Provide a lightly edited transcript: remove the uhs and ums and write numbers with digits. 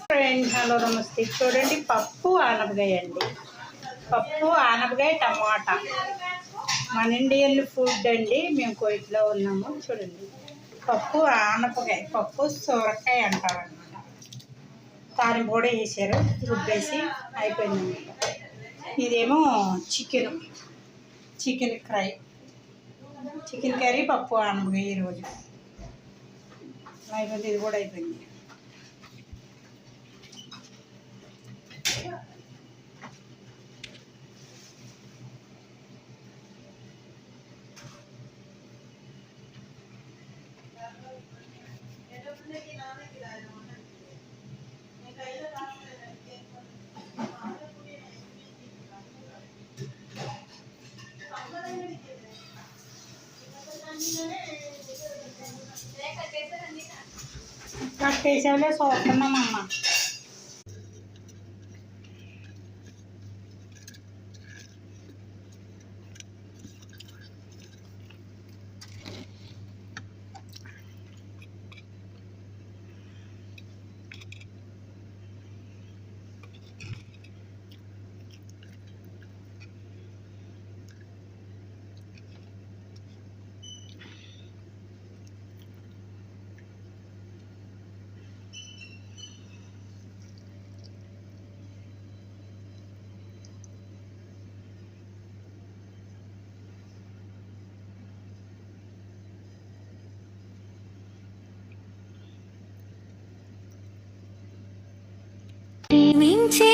Friend hello నమస్తే. చూడండి, పప్పు ఆనపకాయ అండి. పప్పు ఆనపకాయ టమాటా మన ఇండియన్ ఫుడ్ అండి. మేము కోయిట్లో ఉన్నాము. చూడండి, పప్పు ఆనపకాయ, పప్పు సొరకాయ అంటారు అనమాట. తాలింపు కూడా వేసారు, రుబ్బేసి అయిపోయిందన్నమాట. ఇదేమో చికెన్ ఫ్రై, చికెన్ కర్రీ, పప్పు ఆనపకాయ ఈరోజు అయిపోయింది. ఇది కూడా అయిపోయింది. కట్టేసేవలే చూస్తున్నామమ్మా. ప్రేమించే